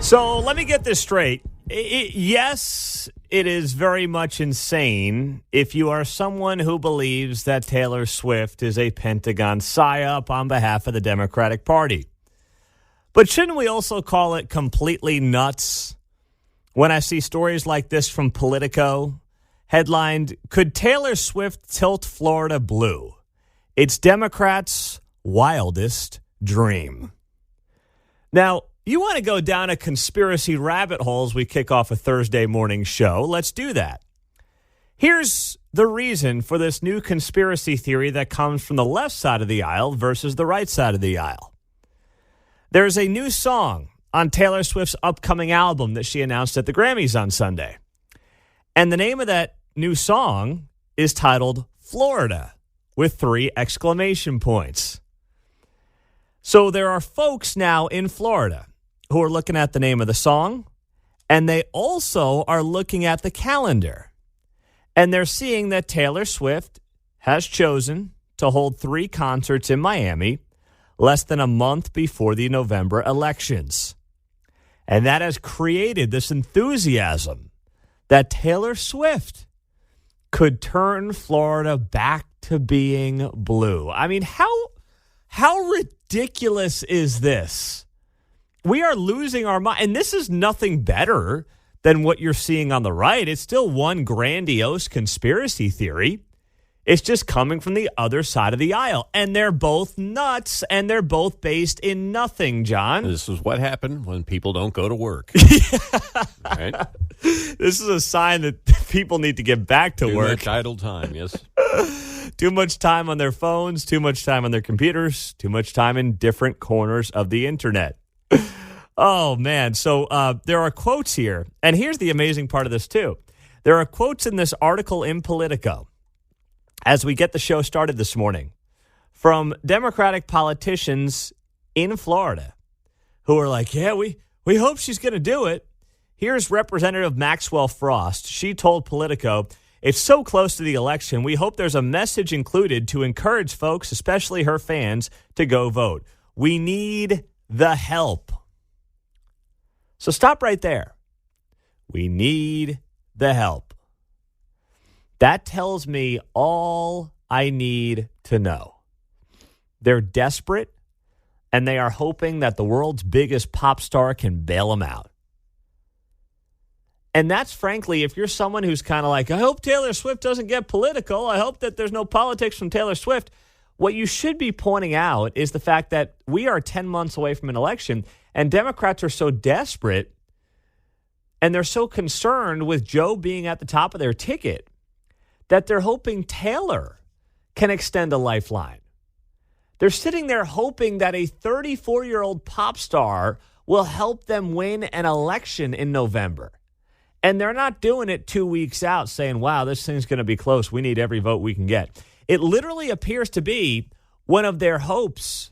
So let me get this straight. Yes, it is very much insane if you are someone who believes that Taylor Swift is a Pentagon psyop on behalf of the Democratic Party. But shouldn't we also call it completely nuts when I see stories like this from Politico, headlined, "Could Taylor Swift tilt Florida blue? It's Democrats' wildest dream." Now, you want to go down a conspiracy rabbit hole as we kick off a Thursday morning show? Let's do that. Here's the reason for this new conspiracy theory that comes from the left side of the aisle versus the right side of the aisle. There's a new song on Taylor Swift's upcoming album that she announced at the Grammys on Sunday. And the name of that new song is titled Florida with 3 exclamation points. So there are folks now in Florida who are looking at the name of the song, and they also are looking at the calendar. And they're seeing that Taylor Swift has chosen to hold 3 concerts in Miami less than a month before the November elections. And that has created this enthusiasm that Taylor Swift could turn Florida back to being blue. I mean, how ridiculous is this? We are losing our mind. And this is nothing better than what you're seeing on the right. It's still one grandiose conspiracy theory. It's just coming from the other side of the aisle. And they're both nuts, and they're both based in nothing, John. This is what happened when people don't go to work. Right? This is a sign that people need to get back to work. Too much idle time, yes. Too much time on their phones, too much time on their computers, too much time in different corners of the internet. Oh, man. So there are quotes here. And here's the amazing part of this, too. There are quotes in this article in Politico as we get the show started this morning from Democratic politicians in Florida who are like, yeah, we hope she's going to do it. Here's Representative Maxwell Frost. She told Politico, "It's so close to the election, we hope there's a message included to encourage folks, especially her fans, to go vote. We need the help." So stop right there. We need the help. That tells me all I need to know. They're desperate, and they are hoping that the world's biggest pop star can bail them out. And that's, frankly, if you're someone who's kind of like, I hope Taylor Swift doesn't get political. I hope that there's no politics from Taylor Swift. What you should be pointing out is the fact that we are 10 months away from an election, and Democrats are so desperate and they're so concerned with Joe being at the top of their ticket that they're hoping Taylor can extend a lifeline. They're sitting there hoping that a 34-year-old pop star will help them win an election in November. And they're not doing it 2 weeks out saying, wow, this thing's going to be close. We need every vote we can get. It literally appears to be one of their hopes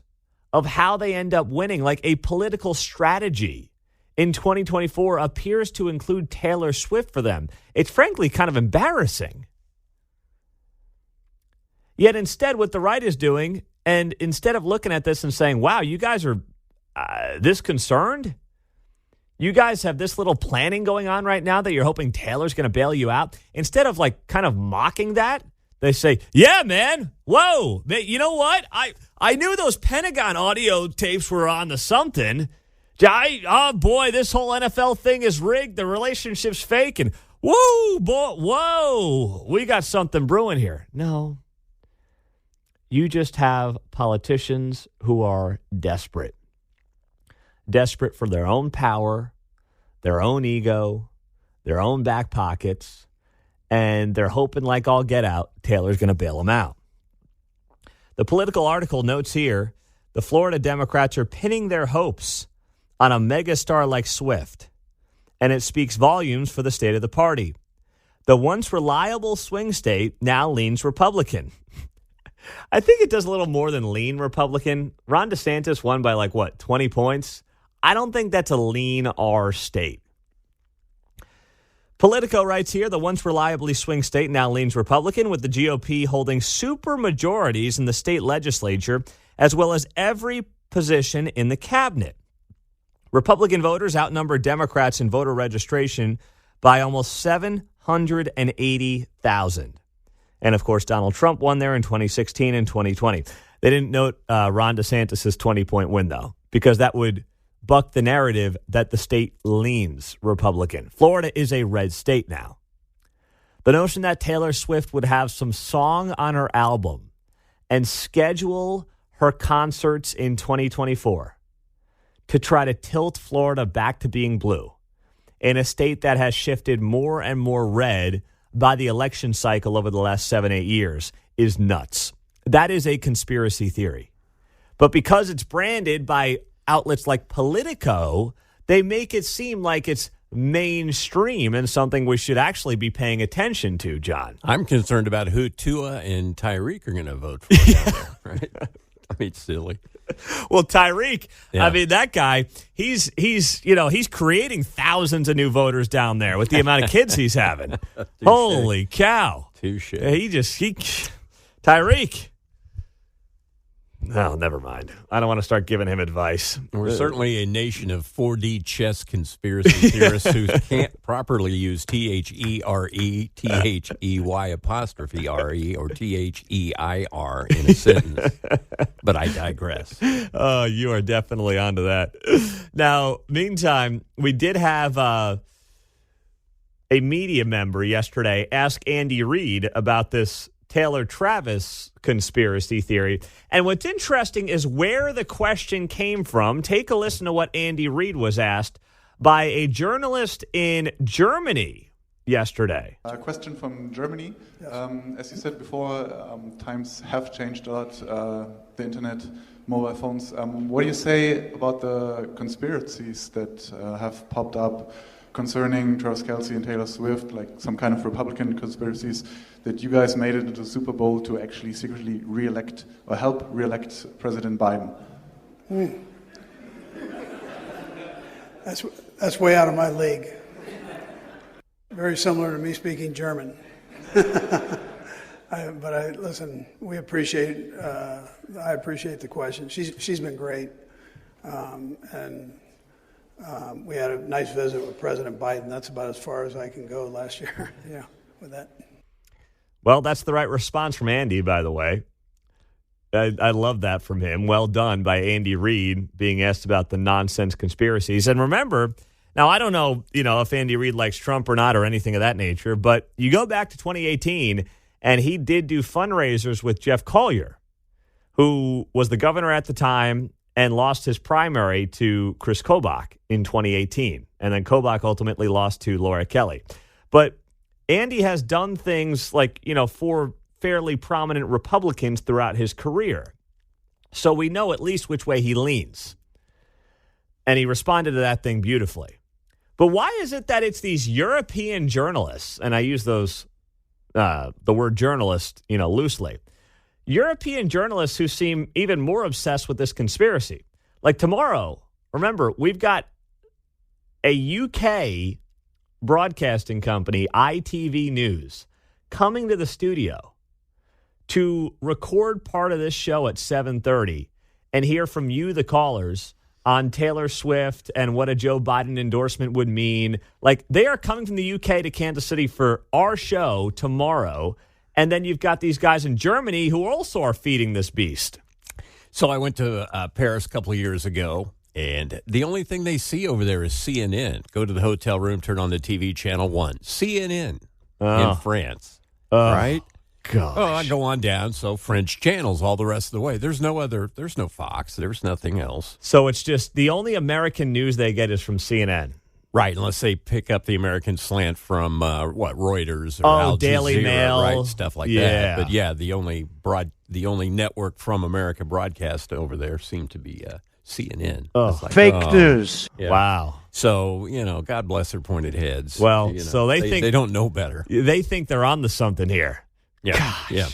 of how they end up winning, like a political strategy in 2024 appears to include Taylor Swift for them. It's frankly kind of embarrassing. Yet instead, what the right is doing, and instead of looking at this and saying, wow, you guys are this concerned? You guys have this little planning going on right now that you're hoping Taylor's going to bail you out? Instead of like kind of mocking that, they say, yeah, man, whoa, you know what? I knew those Pentagon audio tapes were on to something. Oh, boy, this whole NFL thing is rigged. The relationship's fake. And whoa, we got something brewing here. No. You just have politicians who are desperate. Desperate for their own power, their own ego, their own back pockets, and they're hoping like all get out, Taylor's going to bail them out. The Political article notes here, the Florida Democrats are pinning their hopes on a megastar like Swift, and it speaks volumes for the state of the party. The once reliable swing state now leans Republican. I think it does a little more than lean Republican. Ron DeSantis won by 20 points? I don't think that's a lean R state. Politico writes here, the once reliably swing state now leans Republican, with the GOP holding super majorities in the state legislature, as well as every position in the cabinet. Republican voters outnumber Democrats in voter registration by almost 780,000. And, of course, Donald Trump won there in 2016 and 2020. They didn't note Ron DeSantis' 20-point win, though, because that would buck the narrative that the state leans Republican. Florida is a red state now. The notion that Taylor Swift would have some song on her album and schedule her concerts in 2024 to try to tilt Florida back to being blue in a state that has shifted more and more red by the election cycle over the last 7-8 years is nuts. That is a conspiracy theory. But because it's branded by outlets like Politico, they make it seem like it's mainstream and something we should actually be paying attention to, John. I'm concerned about who Tua and Tyreek are going to vote for down there, right? I mean, silly. Well, Tyreek, I mean, that guy, he's creating thousands of new voters down there with the amount of kids he's having. Holy cow. Touche. Tyreek. No, never mind. I don't want to start giving him advice. We're certainly a nation of 4D chess conspiracy theorists who can't properly use THERE, THEY apostrophe RE, or THEIR in a sentence. But I digress. Oh, you are definitely onto that. Now, meantime, we did have a media member yesterday ask Andy Reid about this Taylor Travis conspiracy theory. And what's interesting is where the question came from. Take a listen to what Andy Reid was asked by a journalist in Germany yesterday. A question from Germany. As you said before, times have changed a lot. The internet, mobile phones. What do you say about the conspiracies that have popped up concerning Travis Kelce and Taylor Swift, like some kind of Republican conspiracies that you guys made it into the Super Bowl to actually secretly re-elect or help re-elect President Biden? That's way out of my league. Very similar to me speaking German. Listen, we appreciate. I appreciate the question. She's been great, we had a nice visit with President Biden. That's about as far as I can go last year. Yeah, with that. Well, that's the right response from Andy, by the way. I love that from him. Well done by Andy Reid being asked about the nonsense conspiracies. And remember, now I don't know, if Andy Reid likes Trump or not or anything of that nature, but you go back to 2018 and he did do fundraisers with Jeff Collier, who was the governor at the time and lost his primary to Chris Kobach in 2018. And then Kobach ultimately lost to Laura Kelly. But Andy has done things like, for fairly prominent Republicans throughout his career. So we know at least which way he leans. And he responded to that thing beautifully. But why is it that it's these European journalists, and I use those, the word journalist, loosely, European journalists who seem even more obsessed with this conspiracy? Like tomorrow, remember, we've got a UK broadcasting company, ITV News, coming to the studio to record part of this show at 7:30 and hear from you, the callers, on Taylor Swift and what a Joe Biden endorsement would mean. Like, they are coming from the UK to Kansas City for our show tomorrow. And then you've got these guys in Germany who also are feeding this beast. So I went to Paris a couple of years ago, and the only thing they see over there is CNN. Go to the hotel room, turn on the TV channel 1. CNN in France, right? Gosh. Oh, I go on down, so French channels all the rest of the way. There's no Fox. There's nothing else. So it's just the only American news they get is from CNN. Right, unless they pick up the American slant from, Reuters or Al Daily Jazeera, Mail. right, stuff like that. But, the only network from America broadcast over there seemed to be CNN. Fake news. Yeah. Wow. So, God bless their pointed heads. Well, so they think... They don't know better. They think they're on to something here. Yeah. Gosh. Yeah.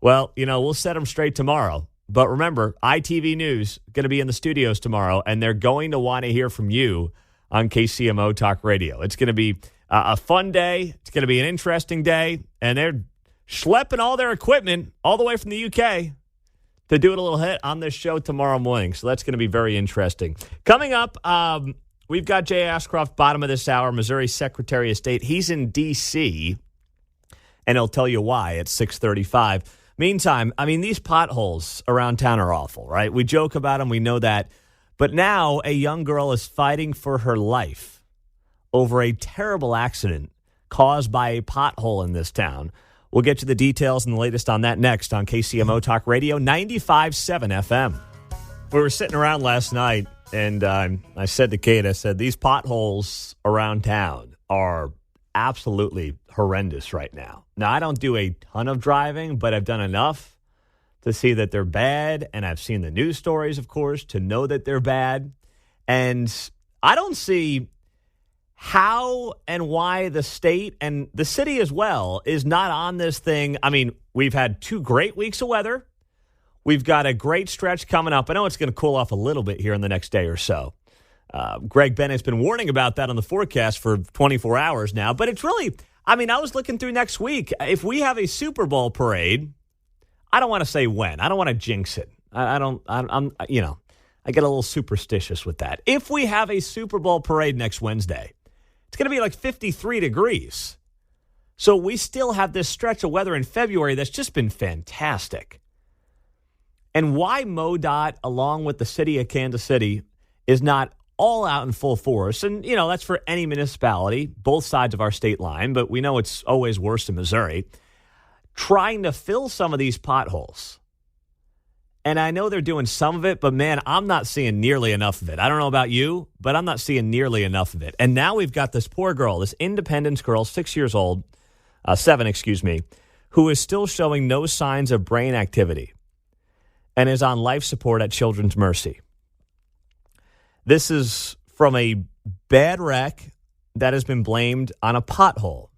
Well, we'll set them straight tomorrow. But remember, ITV News going to be in the studios tomorrow, and they're going to want to hear from you on KCMO Talk Radio. It's going to be a fun day. It's going to be an interesting day. And they're schlepping all their equipment all the way from the UK to do it a little hit on this show tomorrow morning. So that's going to be very interesting. Coming up, we've got Jay Ashcroft, bottom of this hour, Missouri Secretary of State. He's in D.C., and he'll tell you why at 6:35. Meantime, I mean, these potholes around town are awful, right? We joke about them. We know that. But now a young girl is fighting for her life over a terrible accident caused by a pothole in this town. We'll get you the details and the latest on that next on KCMO Talk Radio 95.7 FM. We were sitting around last night, and I said to Kate, I said, these potholes around town are absolutely horrendous right now. Now, I don't do a ton of driving, but I've done enough to see that they're bad, and I've seen the news stories, of course, to know that they're bad. And I don't see how and why the state and the city as well is not on this thing. I mean, we've had 2 great weeks of weather. We've got a great stretch coming up. I know it's going to cool off a little bit here in the next day or so. Greg Bennett's been warning about that on the forecast for 24 hours now. But it's really, I mean, I was looking through next week. If we have a Super Bowl parade, I don't want to say when. I don't want to jinx it. I'm I get a little superstitious with that. If we have a Super Bowl parade next Wednesday, it's going to be like 53 degrees. So we still have this stretch of weather in February that's just been fantastic. And why MoDOT, along with the city of Kansas City, is not all out in full force. And, you know, that's for any municipality, both sides of our state line, but we know it's always worse in Missouri, trying to fill some of these potholes. And I know they're doing some of it, but, man, I'm not seeing nearly enough of it. I don't know about you, but I'm not seeing nearly enough of it. And now we've got this poor girl, this Independence girl, 7, who is still showing no signs of brain activity and is on life support at Children's Mercy. This is from a bad wreck that has been blamed on a pothole.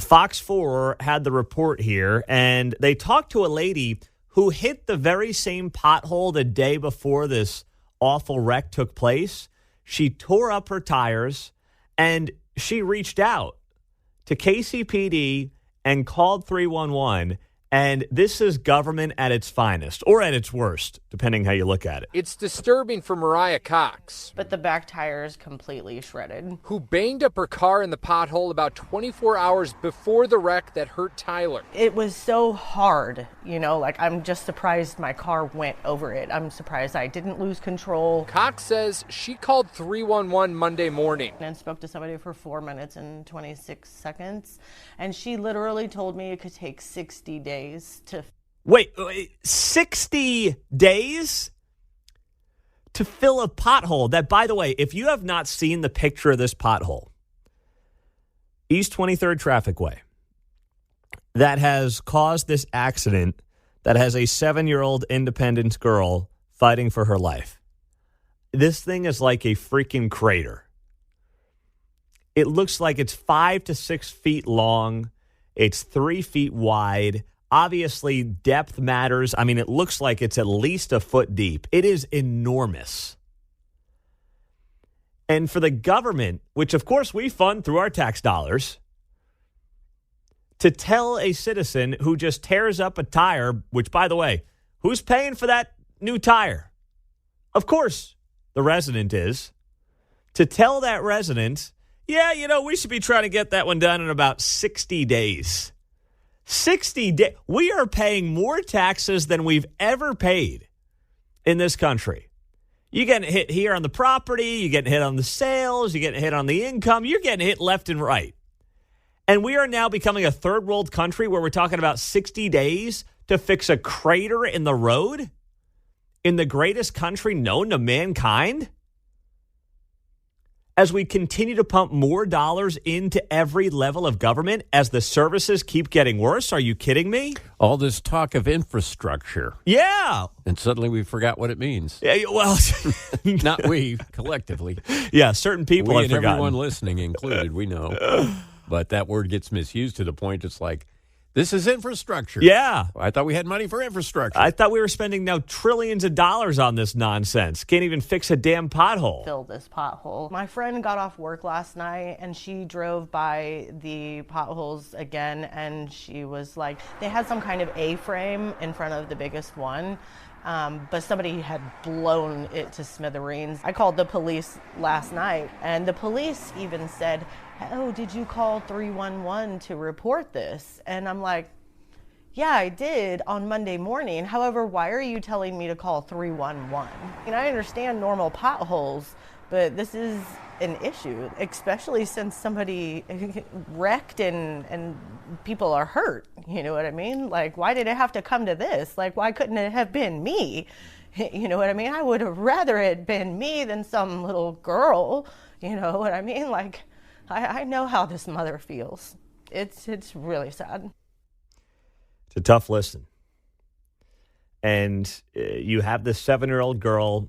Fox 4 had the report here, and they talked to a lady who hit the very same pothole the day before this awful wreck took place. She tore up her tires, and she reached out to KCPD and called 311. And this is government at its finest, or at its worst, depending how you look at it. It's disturbing for Mariah Cox, but the back tire is completely shredded, who banged up her car in the pothole about 24 hours before the wreck that hurt Tyler. It was so hard, I'm just surprised my car went over it. I'm surprised I didn't lose control. Cox says she called 311 Monday morning and spoke to somebody for 4 minutes and 26 seconds, and she literally told me it could take 60 days to... Wait, 60 days to fill a pothole? That, by the way, if you have not seen the picture of this pothole, East 23rd Traffic Way, that has caused this accident that has a 7-year-old Independence girl fighting for her life. This thing is like a freaking crater. It looks like it's 5 to 6 feet long. It's 3 feet wide. Obviously, depth matters. I mean, it looks like it's at least a foot deep. It is enormous. And for the government, which of course we fund through our tax dollars, to tell a citizen who just tears up a tire, which, by the way, who's paying for that new tire? Of course, the resident is. To tell that resident, yeah, we should be trying to get that one done in about 60 days. 60 days. We are paying more taxes than we've ever paid in this country. You're getting hit here on the property. You're getting hit on the sales. You're getting hit on the income. You're getting hit left and right. And we are now becoming a third world country where we're talking about 60 days to fix a crater in the road in the greatest country known to mankind. As we continue to pump more dollars into every level of government as the services keep getting worse. Are you kidding me? All this talk of infrastructure. Yeah. And suddenly we forgot what it means. Yeah, well, not we, collectively. Yeah, certain people have forgotten. Everyone listening included, we know. But that word gets misused to the point it's like This is infrastructure. Yeah. I thought we had money for infrastructure. I thought we were spending now trillions of dollars on this nonsense. Can't even fix a damn pothole. Fill this pothole. My friend got off work last night and she drove by the potholes again, and she was like, they had some kind of A-frame in front of the biggest one. But somebody had blown it to smithereens. I called the police last night, and the police even said, "Oh, did you call 311 to report this?" And I'm like, yeah, I did on Monday morning. However, why are you telling me to call 311? And I understand normal potholes, but this is an issue, especially since somebody wrecked and people are hurt. You know what I mean? Like, why did it have to come to this? Like, why couldn't it have been me? You know what I mean? I would have rather it been me than some little girl. You know what I mean? Like, I know how this mother feels. It's really sad. It's a tough listen. And you have this 7-year-old girl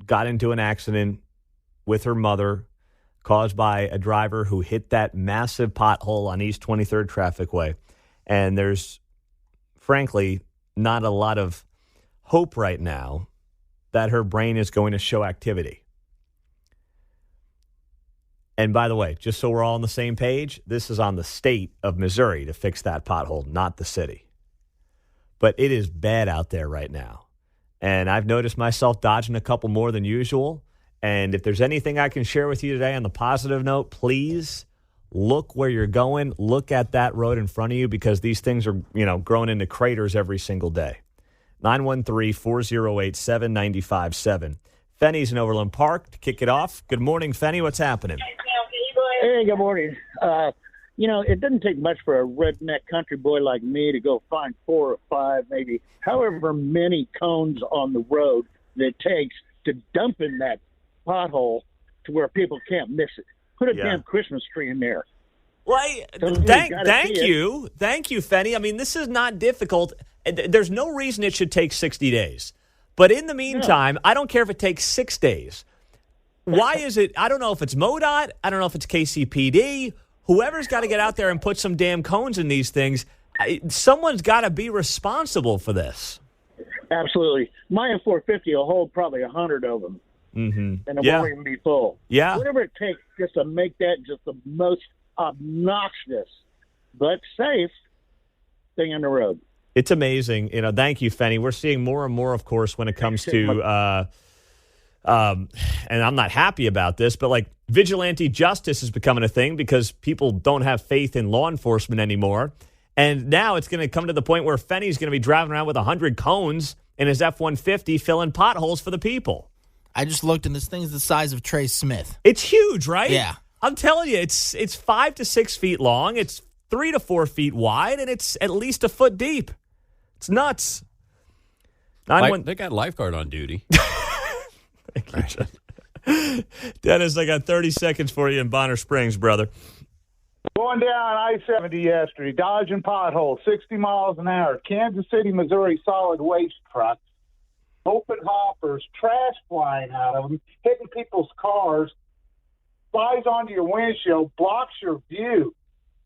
got into an accident with her mother caused by a driver who hit that massive pothole on East 23rd Traffic Way. And there's, frankly, not a lot of hope right now that her brain is going to show activity. And by the way, just so we're all on the same page, this is on the state of Missouri to fix that pothole, not the city. But it is bad out there right now. And I've noticed myself dodging a couple more than usual. And if there's anything I can share with you today on the positive note, please look where you're going. Look at that road in front of you, because these things are, growing into craters every single day. 913-408-7957. Fenny's in Overland Park to kick it off. Good morning, Fenny. What's happening? Hey, good morning. It doesn't take much for a redneck country boy like me to go find 4 or 5, maybe however many cones on the road that it takes to dump in that pothole to where people can't miss it. Put a damn Christmas tree in there. Well, thank you. Thank you, Fenny. I mean, this is not difficult. There's no reason it should take 60 days. But in the meantime, I don't care if it takes 6 days. Why is it? I don't know if it's MoDOT. I don't know if it's KCPD. Whoever's got to get out there and put some damn cones in these things, someone's got to be responsible for this. Absolutely. My F-450 will hold probably 100 of them. Mm-hmm. And it won't even be full. Yeah. Whatever it takes just to make that just the most obnoxious but safe thing on the road. It's amazing. Thank you, Fenny. We're seeing more and more, of course, when it comes to and I'm not happy about this, but like vigilante justice is becoming a thing because people don't have faith in law enforcement anymore. And now it's going to come to the point where Fenny's going to be driving around with 100 cones in his F-150 filling potholes for the people. I just looked, and this thing's the size of Trey Smith. It's huge, right? Yeah. I'm telling you, it's 5 to 6 feet long. It's 3 to 4 feet wide, and it's at least a foot deep. It's nuts. They got lifeguard on duty. Thank you, Dennis, I got 30 seconds for you in Bonner Springs, brother. Going down I-70 yesterday, dodging potholes, 60 miles an hour. Kansas City, Missouri solid waste trucks, open hoppers, trash flying out of them, hitting people's cars, flies onto your windshield, blocks your view.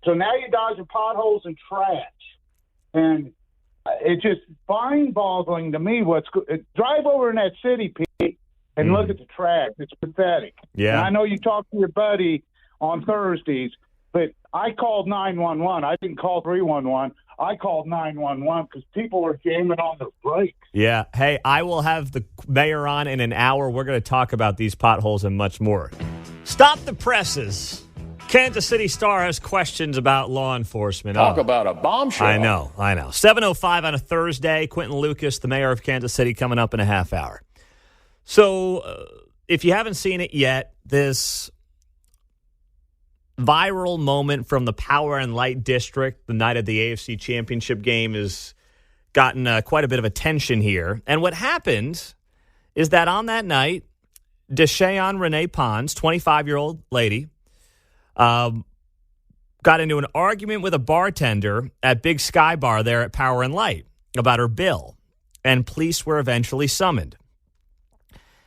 So now you're dodging potholes and trash. And it's just mind-boggling to me drive over in that city, Pete, and look at the trash. It's pathetic. Yeah. And I know you talked to your buddy on Thursdays, but I called 911. I didn't call 311. I called 911 because people are jamming on the brakes. Yeah. Hey, I will have the mayor on in an hour. We're going to talk about these potholes and much more. Stop the presses. Kansas City Star has questions about law enforcement. Talk about a bombshell. I know. 7:05 on a Thursday. Quentin Lucas, the mayor of Kansas City, coming up in a half hour. So if you haven't seen it yet, this viral moment from the Power and Light District, the night of the AFC Championship game, has gotten quite a bit of attention here. And what happened is that on that night, Deshayon Renee Pons, 25-year-old lady, got into an argument with a bartender at Big Sky Bar there at Power and Light about her bill, and police were eventually summoned.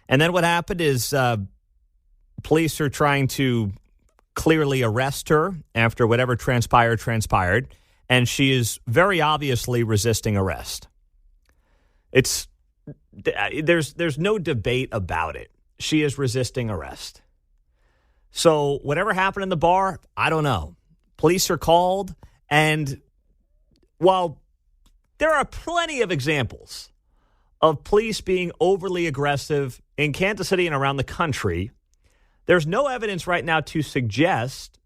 And then what happened is police are trying to clearly arrest her after whatever transpired. and she is very obviously resisting arrest. There's no debate about it. She is resisting arrest. So whatever happened in the bar, I don't know. Police are called, and while there are plenty of examples of police being overly aggressive in Kansas City and around the country, there's no evidence right now to suggest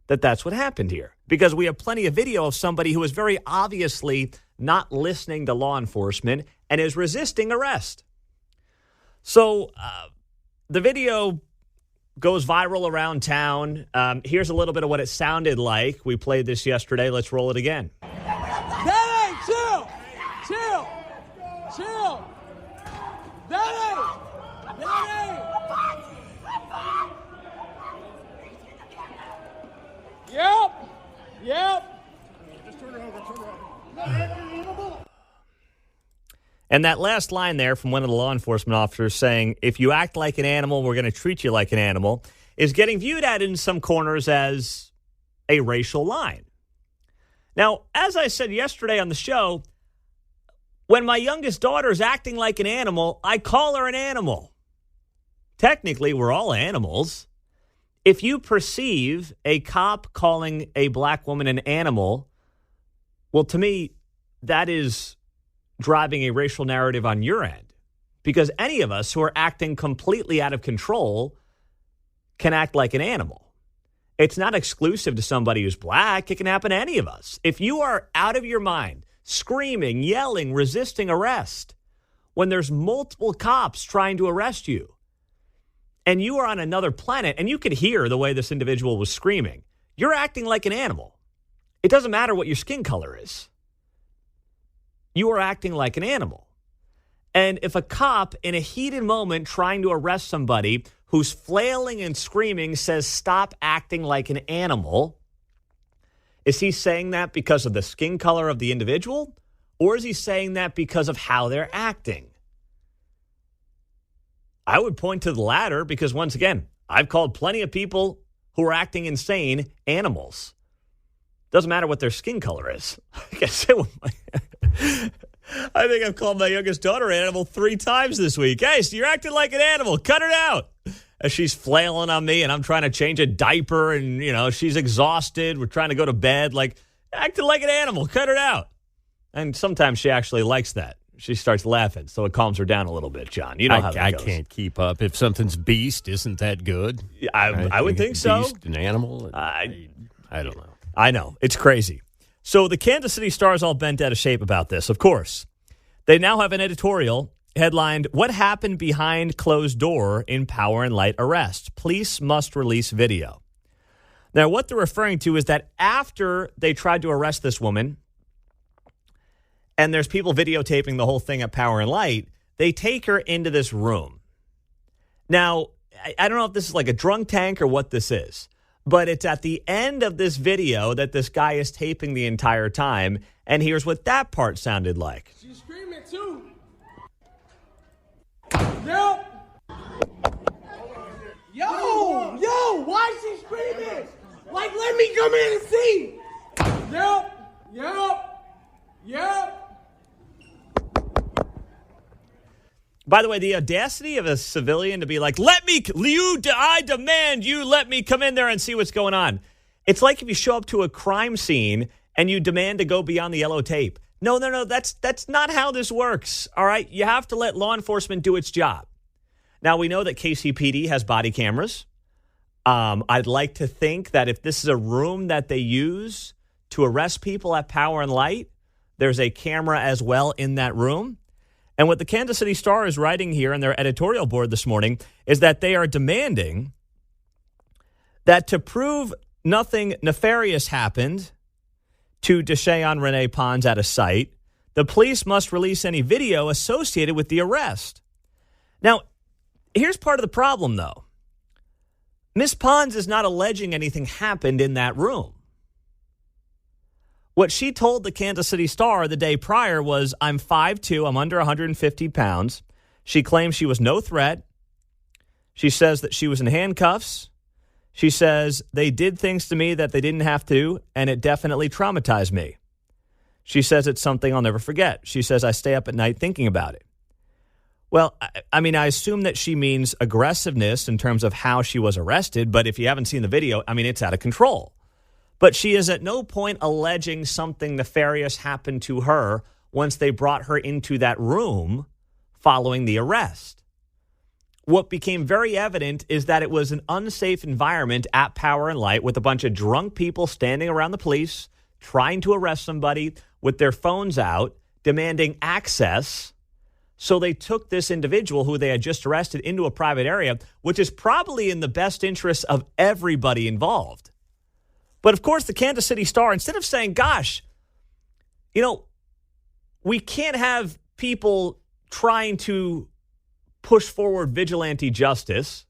that that's what happened here, because we have plenty of video of somebody who is very obviously not listening to law enforcement and is resisting arrest. So the video goes viral around town. Here's a little bit of what it sounded like. We played this yesterday. Let's roll it again. Daddy, chill. Daddy. Yep. Just turn her over. And that last line there from one of the law enforcement officers saying, if you act like an animal, we're going to treat you like an animal, is getting viewed at in some corners as a racial line. Now, as I said yesterday on the show, when my youngest daughter is acting like an animal, I call her an animal. Technically, we're all animals. If you perceive a cop calling a black woman an animal, well, to me, that is driving a racial narrative on your end, because any of us who are acting completely out of control can act like an animal. It's not exclusive to somebody who's black. It can happen to any of us. If you are out of your mind, screaming, yelling, resisting arrest, when there's multiple cops trying to arrest you, and you are on another planet, and you could hear the way this individual was screaming, you're acting like an animal. It doesn't matter what your skin color is. You are acting like an animal. And if a cop in a heated moment trying to arrest somebody who's flailing and screaming says, stop acting like an animal, is he saying that because of the skin color of the individual? Or is he saying that because of how they're acting? I would point to the latter because, once again, I've called plenty of people who are acting insane animals. Doesn't matter what their skin color is. Like I said, I think I've called my youngest daughter an animal 3 times this week. Hey, so you're acting like an animal. Cut it out. As she's flailing on me and I'm trying to change a diaper and, she's exhausted. We're trying to go to bed. Like, acting like an animal. Cut it out. And sometimes she actually likes that. She starts laughing, so it calms her down a little bit, John. You know how that goes. I can't keep up. If something's beast, isn't that good? I would think so. Beast, an animal? I don't know. I know. It's crazy. So the Kansas City Star is all bent out of shape about this, of course. They now have an editorial headlined, "What Happened Behind Closed Door in Power and Light Arrest? Police Must Release Video." Now, what they're referring to is that after they tried to arrest this woman, and there's people videotaping the whole thing at Power and Light, they take her into this room. Now, I don't know if this is like a drunk tank or what this is, but it's at the end of this video that this guy is taping the entire time, and here's what that part sounded like. She's screaming too. Yep. Yo, why is she screaming? Like, let me come in and see. Yep. By the way, the audacity of a civilian to be like, I demand you let me come in there and see what's going on. It's like if you show up to a crime scene and you demand to go beyond the yellow tape. No, that's not how this works, all right? You have to let law enforcement do its job. Now, we know that KCPD has body cameras. I'd like to think that if this is a room that they use to arrest people at Power and Light, there's a camera as well in that room. And what the Kansas City Star is writing here in their editorial board this morning is that they are demanding that to prove nothing nefarious happened to Deshayon Renee Pons at a site, the police must release any video associated with the arrest. Now, here's part of the problem, though. Miss Pons is not alleging anything happened in that room. What she told the Kansas City Star the day prior was, I'm 5'2", I'm under 150 pounds. She claims she was no threat. She says that she was in handcuffs. She says, they did things to me that they didn't have to, and it definitely traumatized me. She says it's something I'll never forget. She says, I stay up at night thinking about it. Well, I mean, I assume that she means aggressiveness in terms of how she was arrested, but if you haven't seen the video, I mean, it's out of control. But she is at no point alleging something nefarious happened to her once they brought her into that room following the arrest. What became very evident is that it was an unsafe environment at Power and Light with a bunch of drunk people standing around the police, trying to arrest somebody with their phones out, demanding access. So they took this individual who they had just arrested into a private area, which is probably in the best interest of everybody involved. But of course, the Kansas City Star, instead of saying, gosh, we can't have people trying to push forward vigilante justice.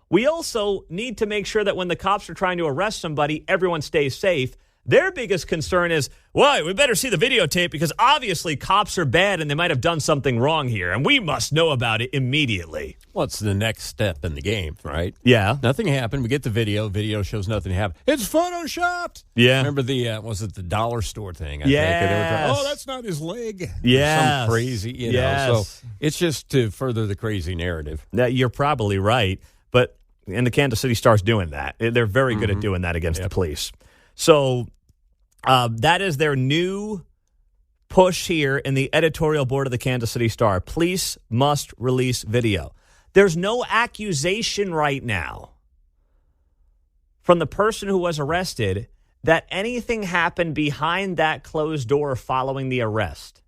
We also need to make sure that when the cops are trying to arrest somebody, everyone stays safe. Their biggest concern is, well, we better see the videotape because obviously cops are bad and they might have done something wrong here, and we must know about it immediately. Well, it's the next step in the game, right? Yeah. Nothing happened. We get the video. Video shows nothing happened. It's photoshopped. Yeah. Remember was it the dollar store thing? Yeah. Oh, that's not his leg. Yeah. Some crazy, know. So it's just to further the crazy narrative. Now, you're probably right, and the Kansas City Star's doing that. They're very good at doing that against the police. So that is their new push here in the editorial board of the Kansas City Star. Police must release video. There's no accusation right now from the person who was arrested that anything happened behind that closed door following the arrest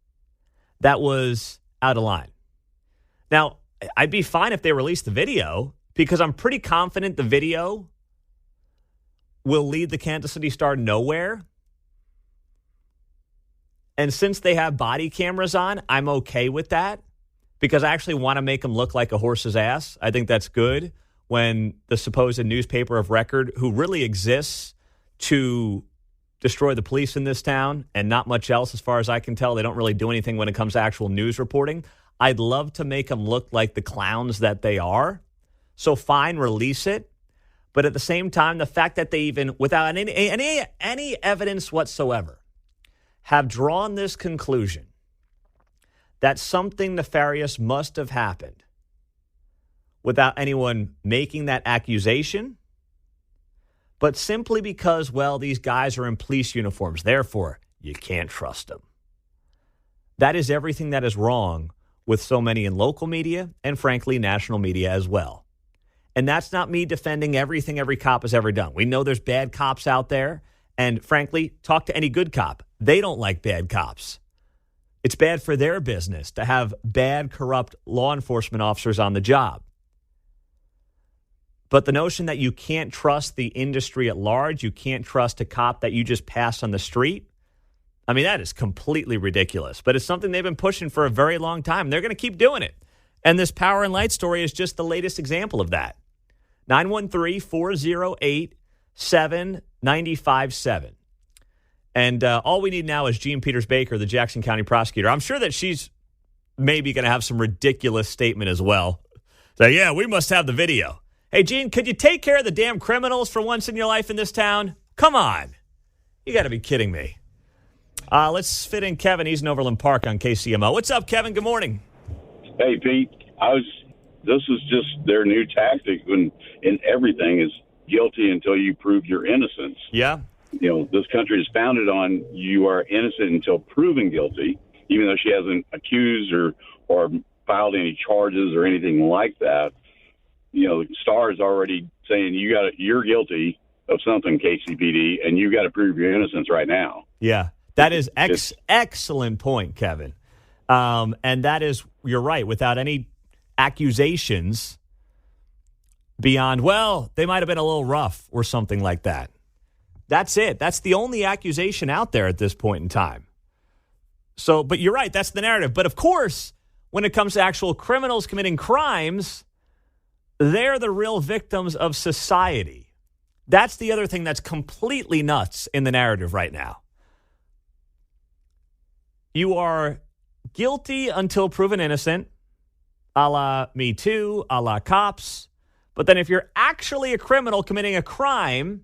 that was out of line. Now, I'd be fine if they released the video because I'm pretty confident the video will lead the Kansas City Star nowhere. And since they have body cameras on, I'm okay with that because I actually want to make them look like a horse's ass. I think that's good when the supposed newspaper of record, who really exists to destroy the police in this town and not much else as far as I can tell. They don't really do anything when it comes to actual news reporting. I'd love to make them look like the clowns that they are. So fine, release it. But at the same time, the fact that they even, without any evidence whatsoever, have drawn this conclusion that something nefarious must have happened without anyone making that accusation, but simply because, well, these guys are in police uniforms, therefore you can't trust them. That is everything that is wrong with so many in local media and, frankly, national media as well. And that's not me defending everything every cop has ever done. We know there's bad cops out there. And frankly, talk to any good cop. They don't like bad cops. It's bad for their business to have bad, corrupt law enforcement officers on the job. But the notion that you can't trust the industry at large, you can't trust a cop that you just passed on the street, I mean, that is completely ridiculous. But it's something they've been pushing for a very long time. They're going to keep doing it. And this Power and Light story is just the latest example of that. 913-408-7957. And all we need now is Jean Peters Baker, the Jackson County prosecutor. I'm sure that she's maybe going to have some ridiculous statement as well. So, yeah, we must have the video. Hey, Jean, could you take care of the damn criminals for once in your life in this town? Come on. You got to be kidding me. Let's fit in Kevin. He's in Overland Park on KCMO. What's up, Kevin? Good morning. Hey, Pete. This is just their new tactic in everything is guilty until you prove your innocence. Yeah. This country is founded on you are innocent until proven guilty, even though she hasn't accused or filed any charges or anything like that. The Star is already saying you're guilty of something, KCPD, and you got to prove your innocence right now. Yeah, that is excellent point, Kevin. And that is, you're right, without any accusations beyond, well, they might have been a little rough or something like that. That's it. That's the only accusation out there at this point in time. So, but you're right, that's the narrative. But of course, when it comes to actual criminals committing crimes, they're the real victims of society. That's the other thing that's completely nuts in the narrative right now. You are guilty until proven innocent, a la Me Too, a la cops. But then if you're actually a criminal committing a crime,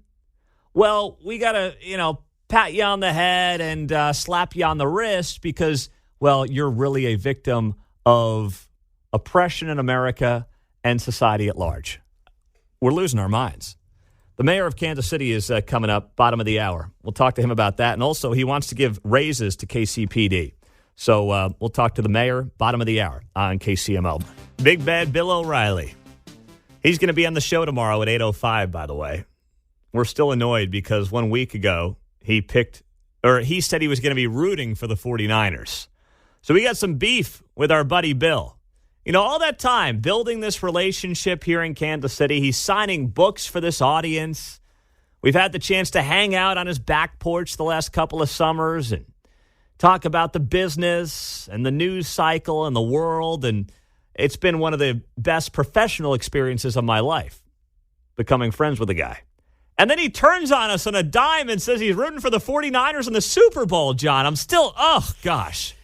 well, we got to, pat you on the head and slap you on the wrist because, well, you're really a victim of oppression in America and society at large. We're losing our minds. The mayor of Kansas City is coming up, bottom of the hour. We'll talk to him about that. And also, he wants to give raises to KCPD. So we'll talk to the mayor, bottom of the hour on KCMO. Big Bad Bill O'Reilly. He's going to be on the show tomorrow at 8:05, by the way. We're still annoyed because 1 week ago, he said he was going to be rooting for the 49ers. So we got some beef with our buddy Bill. All that time building this relationship here in Kansas City, he's signing books for this audience. We've had the chance to hang out on his back porch the last couple of summers and talk about the business and the news cycle and the world. And it's been one of the best professional experiences of my life, becoming friends with the guy. And then he turns on us on a dime and says he's rooting for the 49ers in the Super Bowl, John. I'm still, oh, gosh.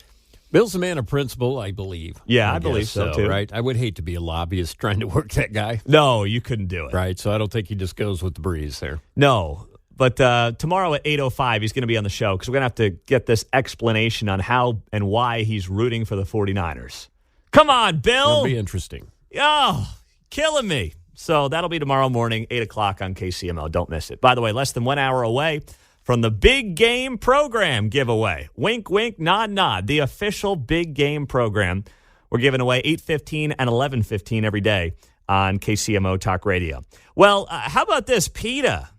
Bill's a man of principle, I believe. Yeah, I believe so, too. Right? I would hate to be a lobbyist trying to work that guy. No, you couldn't do it. Right, so I don't think he just goes with the breeze there. No, but tomorrow at 8:05, he's going to be on the show because we're going to have to get this explanation on how and why he's rooting for the 49ers. Come on, Bill. That'll be interesting. Oh, killing me. So that'll be tomorrow morning, 8 o'clock on KCMO. Don't miss it. By the way, less than 1 hour away from the Big Game Program giveaway. Wink, wink, nod, nod. The official Big Game Program. We're giving away 8:15 and 11:15 every day on KCMO Talk Radio. Well, how about this, PETA?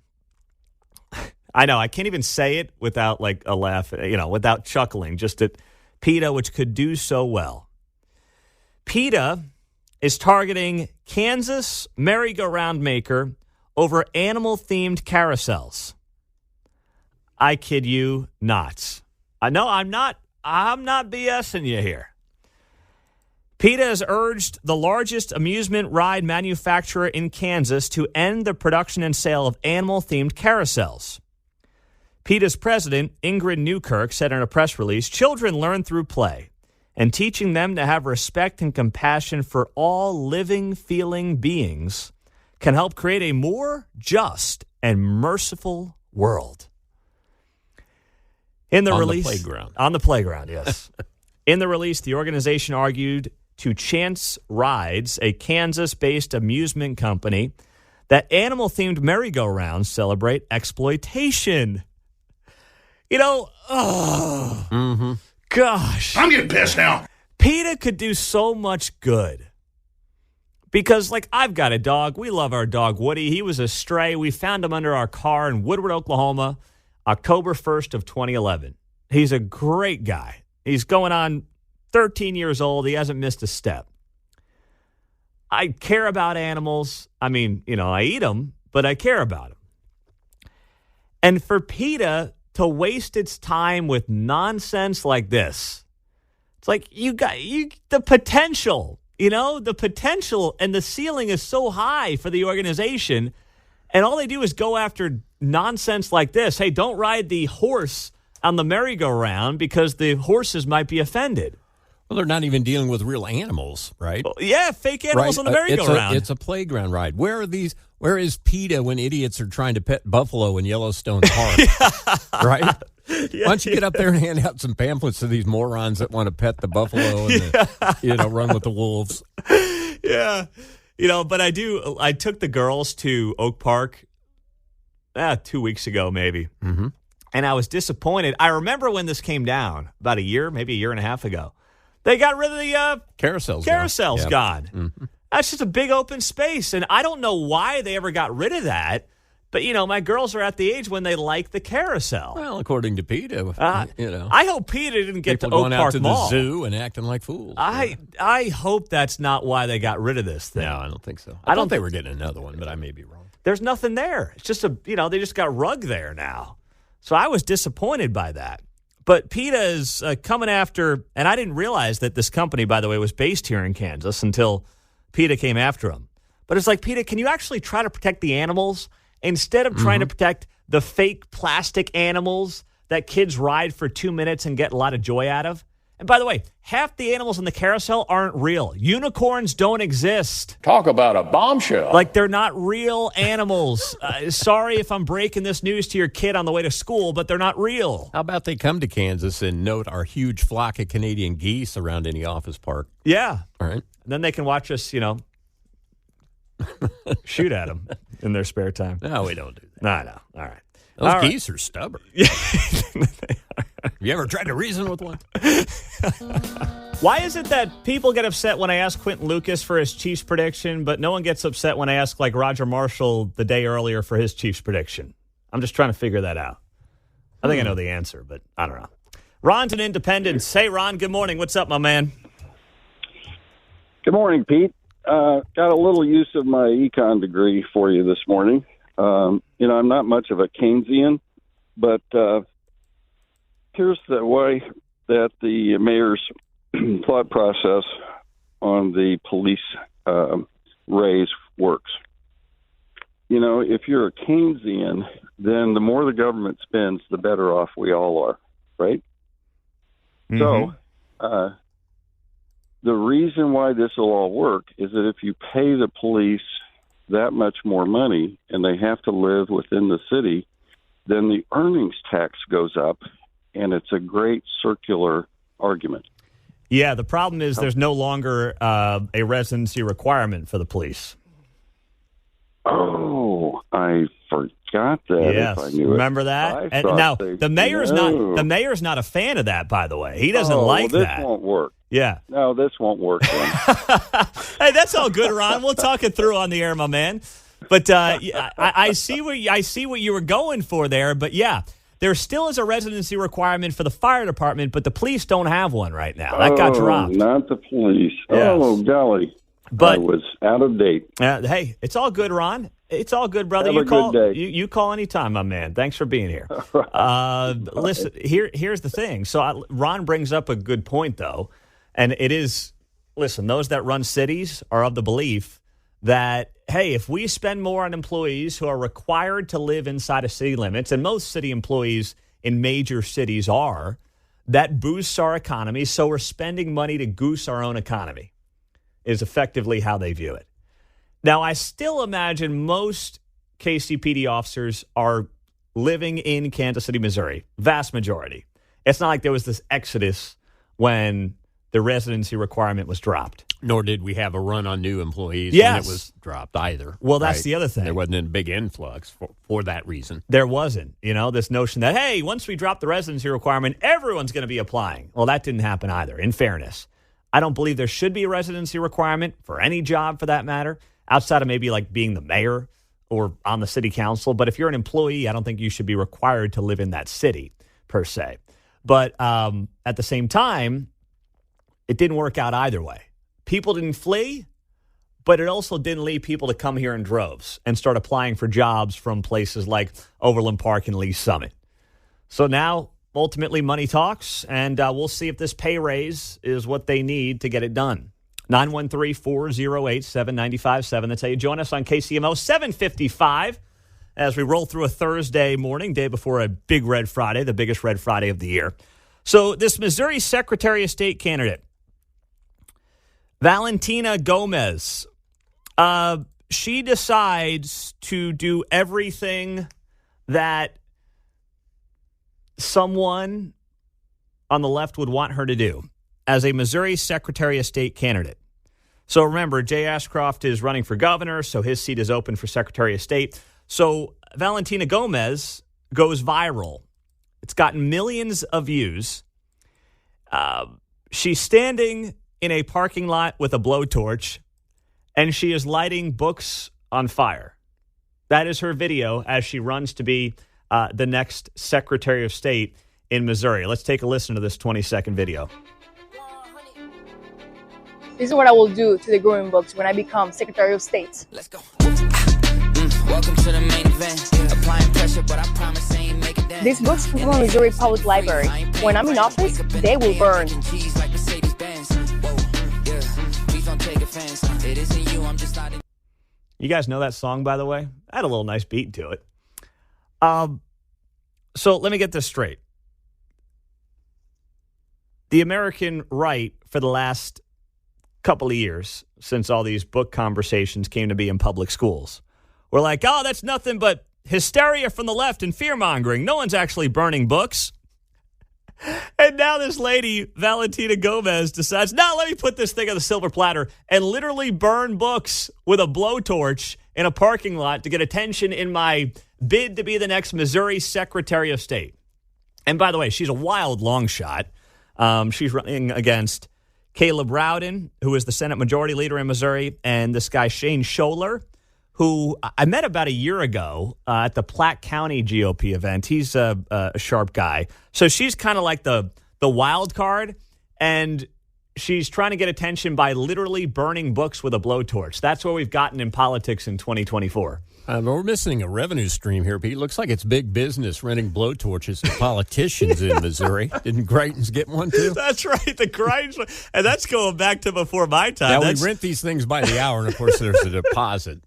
I know, I can't even say it without like a laugh, without chuckling. Just at PETA, which could do so well. PETA is targeting Kansas merry-go-round maker over animal-themed carousels. I kid you not. I know I'm not BSing you here. PETA has urged the largest amusement ride manufacturer in Kansas to end the production and sale of animal-themed carousels. PETA's president, Ingrid Newkirk, said in a press release, "Children learn through play, and teaching them to have respect and compassion for all living, feeling beings can help create a more just and merciful world." In the release, on the playground, yes. In the release, the organization argued to Chance Rides, a Kansas-based amusement company, that animal-themed merry-go-rounds celebrate exploitation. Gosh. I'm getting pissed now. PETA could do so much good. Because, I've got a dog. We love our dog, Woody. He was a stray. We found him under our car in Woodward, Oklahoma, October 1st of 2011. He's a great guy. He's going on 13 years old. He hasn't missed a step. I care about animals. I mean, I eat them, but I care about them. And for PETA to waste its time with nonsense like this, it's like the potential, the potential and the ceiling is so high for the organization. And all they do is go after nonsense like this. Hey, don't ride the horse on the merry-go-round because the horses might be offended. Well, they're not even dealing with real animals, right? Well, yeah, fake animals on the merry-go-round. It's a playground ride. Where is PETA when idiots are trying to pet buffalo in Yellowstone Park? Right? Yeah, why don't you get up there and hand out some pamphlets to these morons that want to pet the buffalo and run with the wolves? Yeah. But I took the girls to Oak Park 2 weeks ago, maybe. Mm-hmm. And I was disappointed. I remember when this came down about maybe a year and a half ago. They got rid of the carousels gone. Mm-hmm. That's just a big open space. And I don't know why they ever got rid of that. But, my girls are at the age when they like the carousel. Well, according to PETA, I hope PETA didn't get people to Oak going Park out to Mall. the zoo and acting like fools. I hope that's not why they got rid of this thing. No, I don't think so. I thought they were getting another one, but I may be wrong. There's nothing there. It's just they just got rug there now. So I was disappointed by that. But PETA is coming after, and I didn't realize that this company, by the way, was based here in Kansas until PETA came after them. But it's like, PETA, can you actually try to protect the animals instead of trying to protect the fake plastic animals that kids ride for 2 minutes and get a lot of joy out of? And by the way, half the animals in the carousel aren't real. Unicorns don't exist. Talk about a bombshell. Like, they're not real animals. Sorry if I'm breaking this news to your kid on the way to school, but they're not real. How about they come to Kansas and note our huge flock of Canadian geese around any office park? Yeah. All right. And then they can watch us, shoot at them in their spare time. No, we don't do that. No. All right. Those geese are stubborn. Yeah. Have you ever tried to reason with one? Why is it that people get upset when I ask Quentin Lucas for his Chiefs prediction, but no one gets upset when I ask, like, Roger Marshall the day earlier for his Chiefs prediction? I'm just trying to figure that out. I think I know the answer, but I don't know. Ron's an Independence. Hey, Ron, good morning. What's up, my man? Good morning, Pete. Got a little use of my econ degree for you this morning. I'm not much of a Keynesian, but here's the way that the mayor's thought process on the police raise works. If you're a Keynesian, then the more the government spends, the better off we all are, right? Mm-hmm. So the reason why this will all work is that if you pay the police that much more money and they have to live within the city, then the earnings tax goes up, and it's a great circular argument. Yeah, the problem is there's no longer a residency requirement for the police. Oh, I forgot that. Yes, if I knew remember it. that? And now the mayor's not a fan of that, by the way. He doesn't like this that. This won't work. Yeah. No, this won't work then. Hey, that's all good, Ron. We'll talk it through on the air, my man. But I see what you were going for there. But yeah, there still is a residency requirement for the fire department, but the police don't have one right now. That got dropped. Not the police. Yes. Oh, golly. But I was out of date. Hey, it's all good, Ron. It's all good, brother. Have a good day. You call anytime, my man. Thanks for being here. Listen, here's the thing. So Ron brings up a good point, though, and it is, listen, those that run cities are of the belief that, hey, if we spend more on employees who are required to live inside of city limits, and most city employees in major cities are, that boosts our economy, so we're spending money to goose our own economy, is effectively how they view it. Now, I still imagine most KCPD officers are living in Kansas City, Missouri, vast majority. It's not like there was this exodus when the residency requirement was dropped. Nor did we have a run on new employees Yes. when it was dropped either. Well, that's the other thing. There wasn't a big influx for that reason. There wasn't, this notion that, hey, once we drop the residency requirement, everyone's going to be applying. Well, that didn't happen either, in fairness. I don't believe there should be a residency requirement for any job for that matter, outside of maybe like being the mayor or on the city council. But if you're an employee, I don't think you should be required to live in that city per se. But at the same time, it didn't work out either way. People didn't flee, but it also didn't lead people to come here in droves and start applying for jobs from places like Overland Park and Lee Summit. So now, ultimately, money talks, and we'll see if this pay raise is what they need to get it done. 913-408-7957. That's how you join us on KCMO 755 as we roll through a Thursday morning, day before a big Red Friday, the biggest Red Friday of the year. So this Missouri Secretary of State candidate, Valentina Gomez, she decides to do everything that someone on the left would want her to do as a Missouri Secretary of State candidate. So remember, Jay Ashcroft is running for governor, so his seat is open for Secretary of State. So Valentina Gomez goes viral. It's gotten millions of views. She's standing in a parking lot with a blowtorch, and she is lighting books on fire. That is her video as she runs to be the next Secretary of State in Missouri. Let's take a listen to this 20-second video. This is what I will do to the growing books when I become Secretary of State. Let's go. Welcome to the main event. Applying pressure, but I promise I ain't make it down. These books from the Missouri Public Library. When I'm in office, they will burn. You guys know that song, by the way? I had a little nice beat to it. So let me get this straight. the American right for the last couple of years, since all these book conversations came to be in public schools, we're like, oh, that's nothing but hysteria from the left and fear-mongering. No one's actually burning books. And now this lady, Valentina Gomez, decides, no, let me put this thing on the silver platter and literally burn books with a blowtorch in a parking lot to get attention in my bid to be the next Missouri Secretary of State. And by the way, she's a wild long shot. She's running against Caleb Rowden, who is the Senate Majority Leader in Missouri, and this guy Shane Scholler, who I met about a year ago at the Platte County GOP event. He's a sharp guy. So she's kind of like the wild card, and she's trying to get attention by literally burning books with a blowtorch. That's where we've gotten in politics in 2024. We're missing a revenue stream here, Pete. Looks like it's big business renting blowtorches to politicians in Missouri. Didn't Greitens get one, too? That's right, the Greitens. And that's going back to before my time. Now, we rent these things by the hour, and, of course, there's a deposit.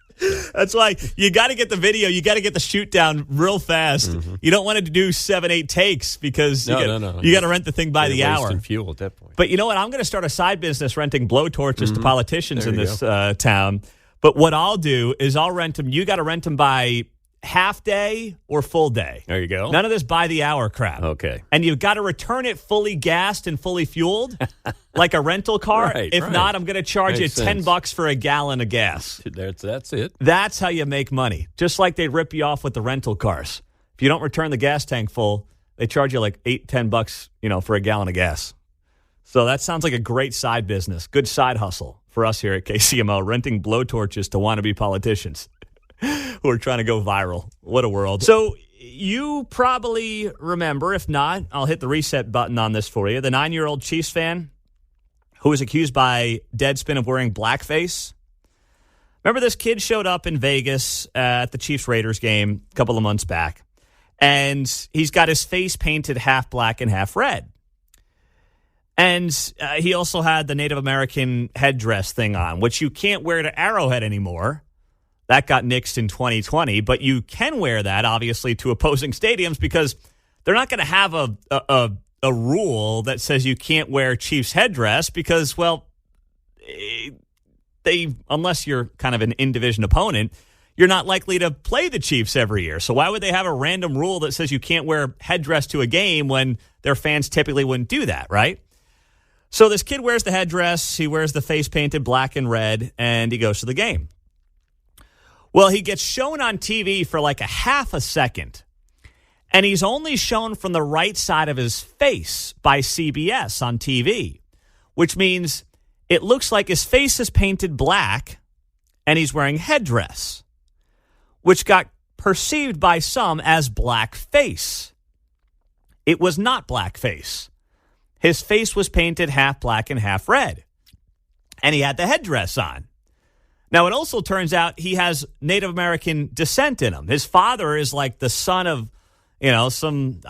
That's why you got to get the video. You got to get the shoot down real fast. Mm-hmm. You don't want it to do 7-8 takes because you got to rent the thing by the hour. Wasting fuel at that point. But you know what? I'm going to start a side business renting blowtorches to politicians in this town. But what I'll do is I'll rent them. You got to rent them by half day or full day. There you go. None of this by the hour crap. Okay. And you've got to return it fully gassed and fully fueled like a rental car. Right, if not, I'm going to charge you $10 for a gallon of gas. That's it. That's how you make money. Just like they rip you off with the rental cars. If you don't return the gas tank full, they charge you like $8-10, for a gallon of gas. So that sounds like a great side business. Good side hustle for us here at KCMO, renting blowtorches to wannabe politicians who are trying to go viral. What a world. So you probably remember, if not, I'll hit the reset button on this for you, the 9-year-old Chiefs fan who was accused by Deadspin of wearing blackface. Remember this kid showed up in Vegas at the Chiefs-Raiders game a couple of months back, and he's got his face painted half black and half red. And he also had the Native American headdress thing on, which you can't wear to Arrowhead anymore. That got nixed in 2020, but you can wear that, obviously, to opposing stadiums because they're not going to have a rule that says you can't wear Chiefs headdress because, well, unless you're kind of an in-division opponent, you're not likely to play the Chiefs every year. So why would they have a random rule that says you can't wear headdress to a game when their fans typically wouldn't do that, right? So this kid wears the headdress, he wears the face painted black and red, and he goes to the game. Well, he gets shown on TV for like a half a second, and he's only shown from the right side of his face by CBS on TV, which means it looks like his face is painted black and he's wearing headdress, which got perceived by some as blackface. It was not blackface. His face was painted half black and half red, and he had the headdress on. Now, it also turns out he has Native American descent in him. His father is like the son of, some,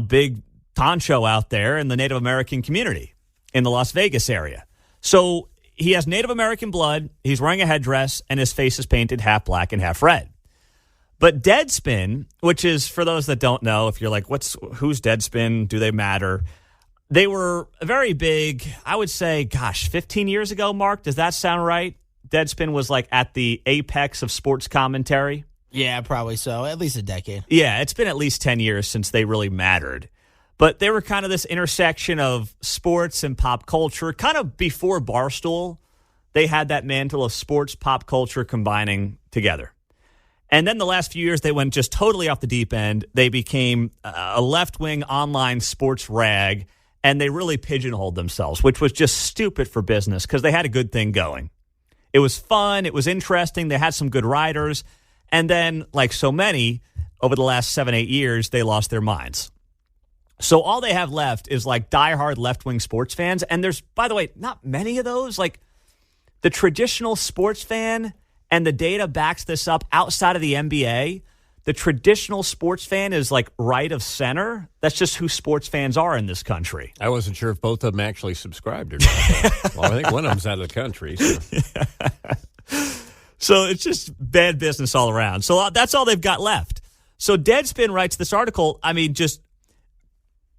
big honcho out there in the Native American community in the Las Vegas area. So he has Native American blood, he's wearing a headdress, and his face is painted half black and half red. But Deadspin, which is, for those that don't know, if you're like, who's Deadspin? Do they matter? They were very big, I would say, 15 years ago, Mark. Does that sound right? Deadspin was like at the apex of sports commentary. Yeah, probably so. At least a decade. Yeah, it's been at least 10 years since they really mattered. But they were kind of this intersection of sports and pop culture. Kind of before Barstool, they had that mantle of sports, pop culture combining together. And then the last few years, they went just totally off the deep end. They became a left-wing online sports rag, and they really pigeonholed themselves, which was just stupid for business because they had a good thing going. It was fun. It was interesting. They had some good writers. And then, like so many, over the last 7-8 years, they lost their minds. So all they have left is like diehard left-wing sports fans. And there's, by the way, not many of those. Like the traditional sports fan, and the data backs this up outside of the NBA, the traditional sports fan is like right of center. That's just who sports fans are in this country. I wasn't sure if both of them actually subscribed or not. Well, I think one of them's out of the country. So. So it's just bad business all around. So that's all they've got left. So Deadspin writes this article, just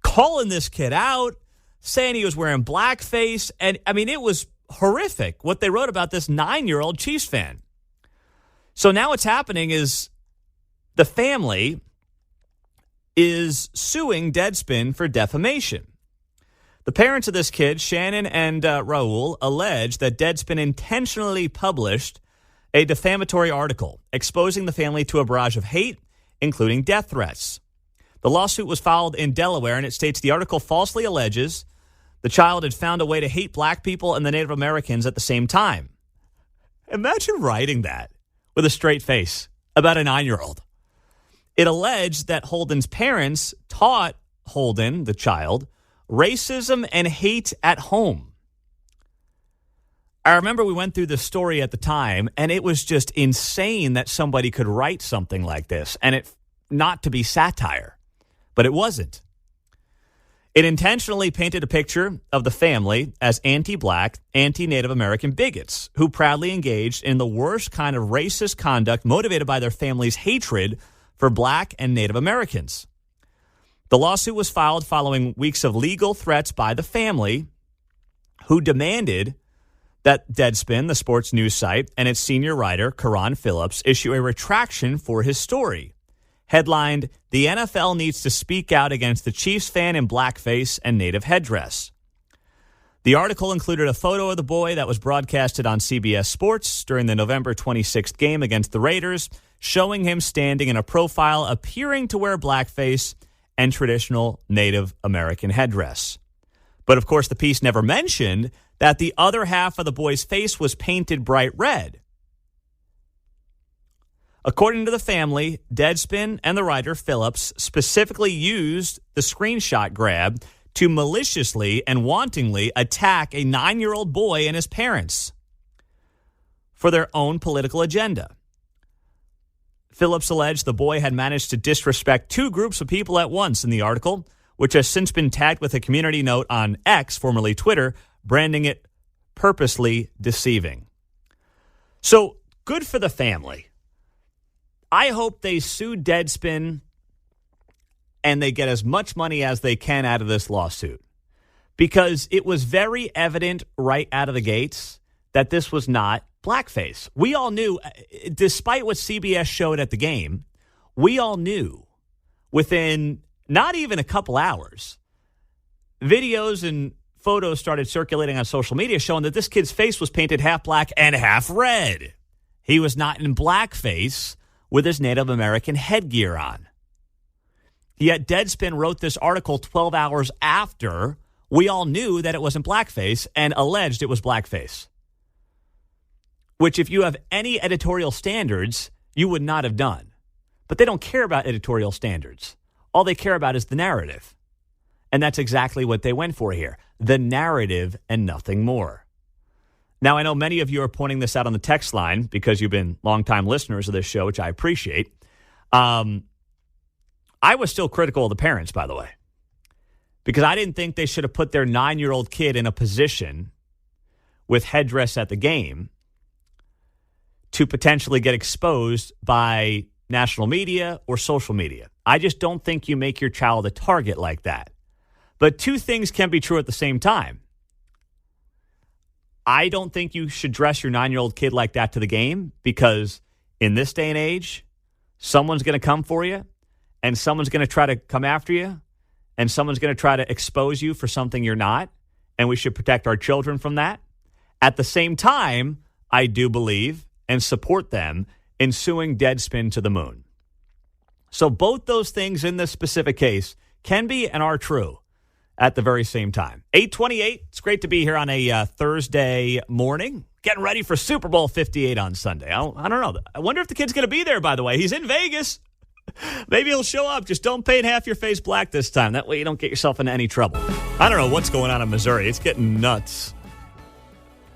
calling this kid out, saying he was wearing blackface. And, I mean, it was horrific what they wrote about this 9-year-old Chiefs fan. So now what's happening is the family is suing Deadspin for defamation. The parents of this kid, Shannon and Raul, allege that Deadspin intentionally published a defamatory article exposing the family to a barrage of hate, including death threats. The lawsuit was filed in Delaware, and it states the article falsely alleges the child had found a way to hate black people and the Native Americans at the same time. Imagine writing that with a straight face about a 9-year-old. It alleged that Holden's parents taught Holden, the child, racism and hate at home. I remember we went through the story at the time, and it was just insane that somebody could write something like this, and it not to be satire, but it wasn't. It intentionally painted a picture of the family as anti-black, anti-Native American bigots who proudly engaged in the worst kind of racist conduct motivated by their family's hatred for black and Native Americans. The lawsuit was filed following weeks of legal threats by the family, who demanded that Deadspin, the sports news site, and its senior writer, Karan Phillips, issue a retraction for his story. Headlined, "The NFL needs to speak out against the Chiefs fan in blackface and native headdress." The article included a photo of the boy that was broadcasted on CBS Sports during the November 26th game against the Raiders, showing him standing in a profile appearing to wear blackface and traditional Native American headdress. But, of course, the piece never mentioned that the other half of the boy's face was painted bright red. According to the family, Deadspin and the writer Phillips specifically used the screenshot grab to maliciously and wantonly attack a 9-year-old boy and his parents for their own political agenda. Phillips alleged the boy had managed to disrespect two groups of people at once in the article, which has since been tagged with a community note on X, formerly Twitter, branding it purposely deceiving. So good for the family. I hope they sue Deadspin and they get as much money as they can out of this lawsuit, because it was very evident right out of the gates that this was not blackface. We all knew, despite what CBS showed at the game, we all knew within not even a couple hours, videos and photos started circulating on social media showing that this kid's face was painted half black and half red. He was not in blackface with his Native American headgear on. Yet Deadspin wrote this article 12 hours after we all knew that it wasn't blackface and alleged it was blackface, which if you have any editorial standards, you would not have done. But they don't care about editorial standards. All they care about is the narrative. And that's exactly what they went for here. The narrative and nothing more. Now, I know many of you are pointing this out on the text line because you've been longtime listeners of this show, which I appreciate. I was still critical of the parents, by the way, because I didn't think they should have put their 9-year-old kid in a position with headdress at the game to potentially get exposed by national media or social media. I just don't think you make your child a target like that. But two things can be true at the same time. I don't think you should dress your 9-year-old kid like that to the game, because in this day and age, someone's going to come for you and someone's going to try to come after you and someone's going to try to expose you for something you're not. And we should protect our children from that. At the same time, I do believe and support them in suing Deadspin to the moon. So both those things in this specific case can be and are true at the very same time. 8:28, it's great to be here on a Thursday morning, getting ready for Super Bowl 58 on Sunday. I don't know. I wonder if the kid's going to be there, by the way. He's in Vegas. Maybe he'll show up. Just don't paint half your face black this time. That way you don't get yourself into any trouble. I don't know what's going on in Missouri. It's getting nuts.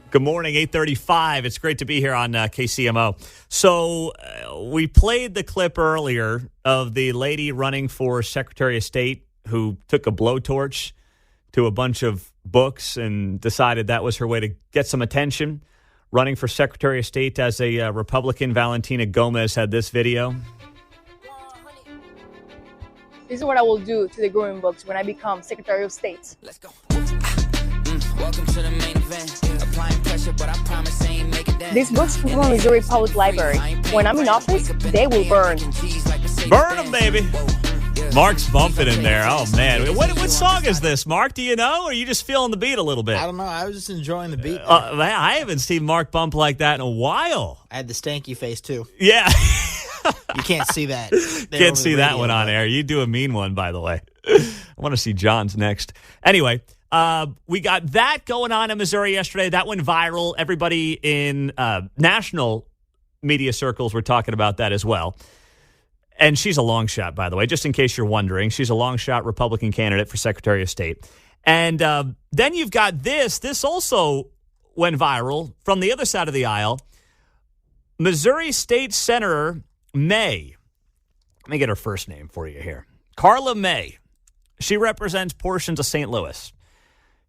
Good morning, 8:35. It's great to be here on KCMO. So we played the clip earlier of the lady running for Secretary of State who took a blowtorch to a bunch of books and decided that was her way to get some attention. Running for Secretary of State as a Republican, Valentina Gomez had this video. This is what I will do to the growing books when I become Secretary of State. Let's go. These books come from Missouri Public Library. When I'm in office, they will burn. Burn them, baby. Mark's bumping in there. Oh, man. What song is this, Mark? Do you know? Or are you just feeling the beat a little bit? I don't know. I was just enjoying the beat. Man, I haven't seen Mark bump like that in a while. I had the stanky face, too. Yeah. You can't see that. Can't see that one on air. You do a mean one, by the way. I want to see John's next. Anyway, we got that going on in Missouri yesterday. That went viral. Everybody in national media circles were talking about that as well. And she's a long shot, by the way, just in case you're wondering. She's a long shot Republican candidate for Secretary of State. And then you've got this. This also went viral from the other side of the aisle. Missouri State Senator May. Let me get her first name for you here. Carla May. She represents portions of St. Louis.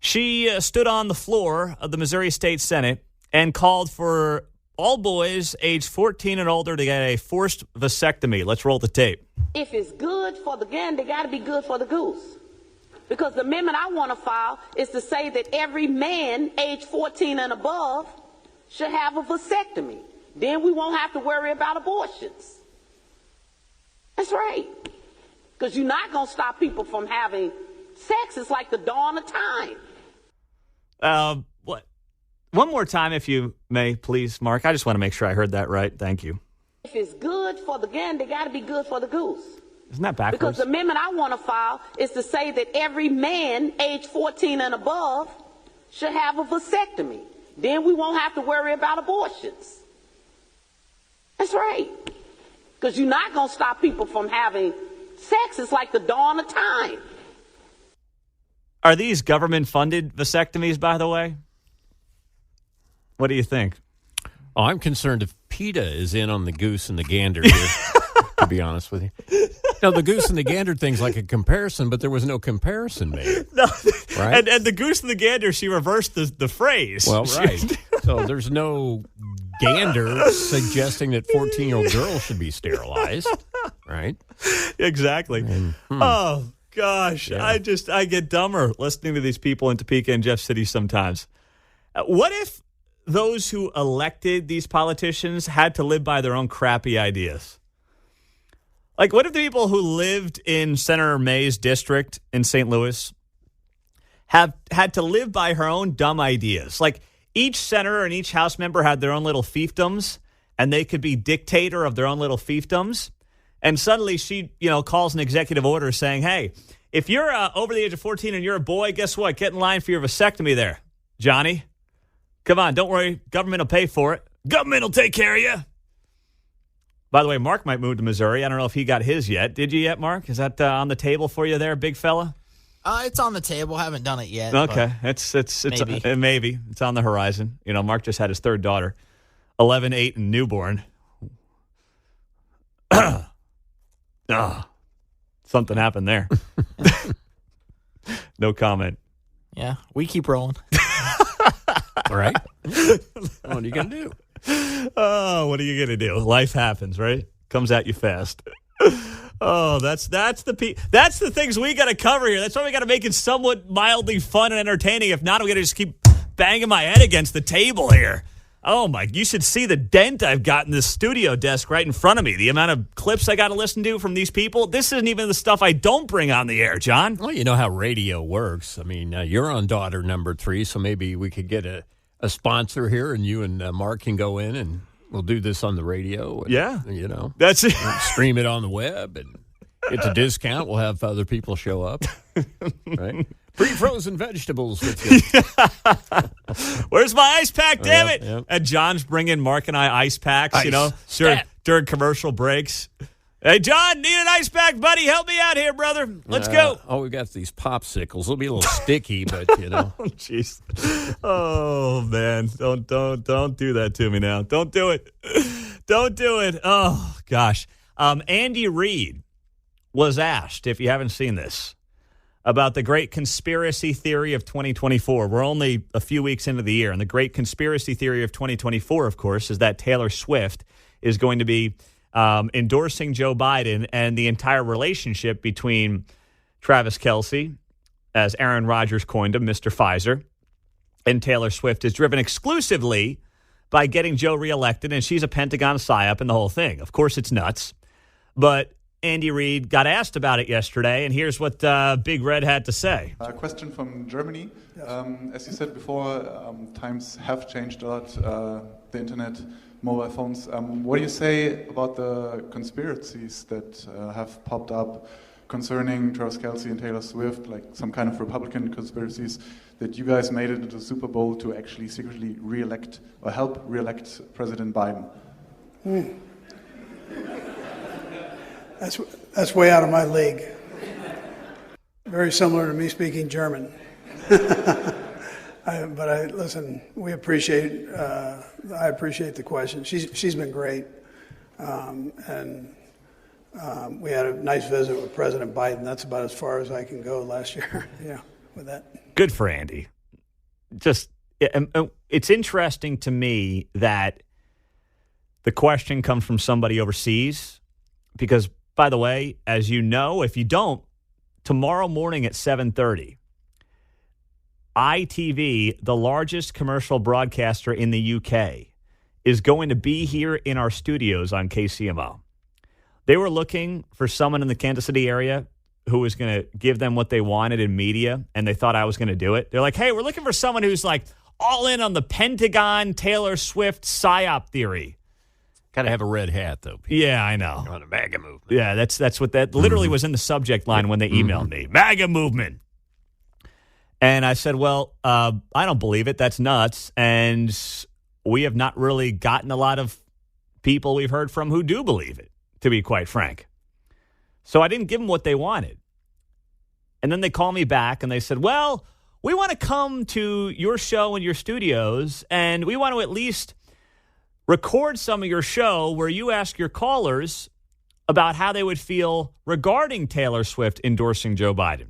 She stood on the floor of the Missouri State Senate and called for all boys aged 14 and older to get a forced vasectomy. Let's roll the tape. If it's good for the gander, it got to be good for the goose. Because the amendment I want to file is to say that every man aged 14 and above should have a vasectomy. Then we won't have to worry about abortions. That's right. Because you're not going to stop people from having sex. It's like the dawn of time. What? One more time, if you may, please, Mark. I just want to make sure I heard that right. Thank you. If it's good for the gander, it got to be good for the goose. Isn't that backwards? Because the amendment I want to file is to say that every man aged 14 and above should have a vasectomy. Then we won't have to worry about abortions. That's right. Because you're not going to stop people from having sex. It's like the dawn of time. Are these government-funded vasectomies, by the way? What do you think? Oh, I'm concerned if PETA is in on the goose and the gander here, to be honest with you. No, the goose and the gander thing's like a comparison, but there was no comparison made. No, right? And the goose and the gander, she reversed the phrase. Well, right. So there's no gander suggesting that 14-year-old girls should be sterilized, right? Exactly. And, Oh, gosh. Yeah. I get dumber listening to these people in Topeka and Jeff City sometimes. What if those who elected these politicians had to live by their own crappy ideas? Like, what if the people who lived in Senator May's district in St. Louis have had to live by her own dumb ideas? Like, each senator and each House member had their own little fiefdoms, and they could be dictator of their own little fiefdoms. And suddenly she, calls an executive order saying, hey, if you're over the age of 14 and you're a boy, guess what? Get in line for your vasectomy there, Johnny. Come on, don't worry. Government will pay for it. Government will take care of you. By the way, Mark might move to Missouri. I don't know if he got his yet. Did you yet, Mark? Is that on the table for you there, big fella? It's on the table. Haven't done it yet. Okay, it's maybe. Maybe. It's on the horizon. Mark just had his third daughter, 11, 8, and newborn. Something happened there. No comment. Yeah, we keep rolling. All right. What are you going to do? Oh, what are you going to do? Life happens, right? Comes at you fast. Oh, that's the things we got to cover here. That's why we got to make it somewhat mildly fun and entertaining. If not, I'm going to just keep banging my head against the table here. Oh, my, you should see the dent I've got in this studio desk right in front of me. The amount of clips I got to listen to from these people. This isn't even the stuff I don't bring on the air, John. Well, you know how radio works. I mean, you're on daughter number 3, so maybe we could get a sponsor here, and you and Mark can go in, and we'll do this on the radio. And, yeah. That's it. Stream it on the web, and it's a discount. We'll have other people show up, right? Pre-frozen vegetables with you. Where's my ice pack, damn it? Yep. And John's bringing Mark and I ice packs, Stat. during commercial breaks. Hey, John, need an ice pack, buddy. Help me out here, brother. Let's go. Oh, we got these popsicles. They'll be a little sticky, but, Oh, jeez. Oh, man. Don't do that to me now. Don't do it. Don't do it. Oh, gosh. Andy Reid was asked, if you haven't seen this, about the great conspiracy theory of 2024. We're only a few weeks into the year, and the great conspiracy theory of 2024, of course, is that Taylor Swift is going to be endorsing Joe Biden, and the entire relationship between Travis Kelce, as Aaron Rodgers coined him, Mr. Pfizer, And Taylor Swift is driven exclusively by getting Joe reelected, and she's a Pentagon psyop and the whole thing. Of course, it's nuts. But Andy Reid got asked about it yesterday, and here's what Big Red had to say. A question from Germany. As you said before, times have changed a lot. The internet, mobile phones. What do you say about the conspiracies that have popped up concerning Travis Kelce and Taylor Swift, like some kind of Republican conspiracies, that you guys made it into the Super Bowl to actually secretly re-elect or help re-elect President Biden? That's way out of my league. Very similar to me speaking German. Listen, we appreciate. I appreciate the question. She's been great, and we had a nice visit with President Biden. That's about as far as I can go last year. Yeah, with that. Good for Andy. It's interesting to me that the question comes from somebody overseas, because, by the way, as you know, if you don't, tomorrow morning at 7:30. ITV, the largest commercial broadcaster in the UK, is going to be here in our studios on KCMO. They were looking for someone in the Kansas City area who was going to give them what they wanted in media, and they thought I was going to do it. They're like, hey, we're looking for someone who's like all in on the Pentagon Taylor Swift psyop theory. Got to have a red hat, though. Pete. Yeah, I know. On a MAGA movement. Yeah, that's what that literally was in the subject line when they emailed me. MAGA movement. And I said, well, I don't believe it. That's nuts. And we have not really gotten a lot of people we've heard from who do believe it, to be quite frank. So I didn't give them what they wanted. And then they called me back and they said, well, we want to come to your show in your studios, and we want to at least record some of your show where you ask your callers about how they would feel regarding Taylor Swift endorsing Joe Biden.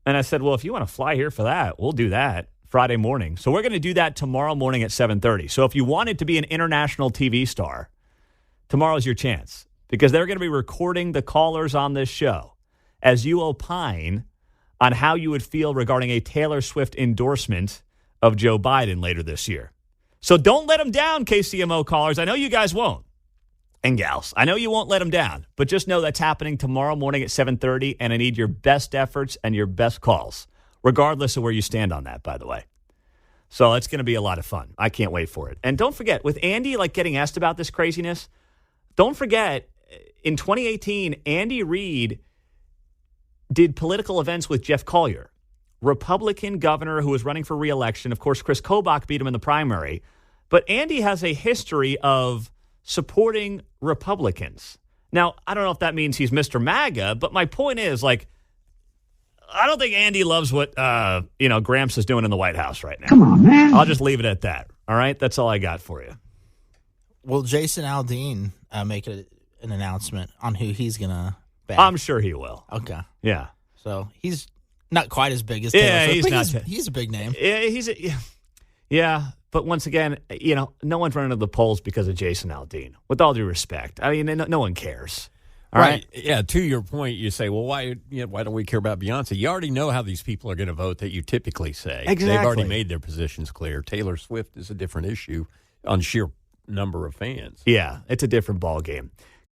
And I said, well, if you want to fly here for that, we'll do that Friday morning. So we're going to do that tomorrow morning at 7:30. So if you wanted to be an international TV star, tomorrow's your chance, because they're going to be recording the callers on this show as you opine on how you would feel regarding a Taylor Swift endorsement of Joe Biden later this year. So don't let them down, KCMO callers. I know you guys won't. And gals, I know you won't let them down, but just know that's happening tomorrow morning at 7:30, and I need your best efforts and your best calls, regardless of where you stand on that, by the way. So it's going to be a lot of fun. I can't wait for it. And don't forget, with Andy getting asked about this craziness, don't forget, in 2018, Andy Reid did political events with Jeff Collier, Republican governor who was running for re-election. Of course, Chris Kobach beat him in the primary. But Andy has a history of supporting Republicans. Now, I don't know if that means he's Mr. MAGA, but my point is, I don't think Andy loves what, Gramps is doing in the White House right now. Come on, man. I'll just leave it at that. All right? That's all I got for you. Will Jason Aldean make an announcement on who he's going to back? I'm sure he will. Okay. Yeah. So he's not quite as big as Taylor Swift, but he's a big name. Yeah. But once again, no one's running to the polls because of Jason Aldean. With all due respect, I mean, no one cares. All right. Yeah. To your point, you say, well, why don't we care about Beyonce? You already know how these people are going to vote that you typically say. Exactly. They've already made their positions clear. Taylor Swift is a different issue on sheer number of fans. Yeah, it's a different ball game.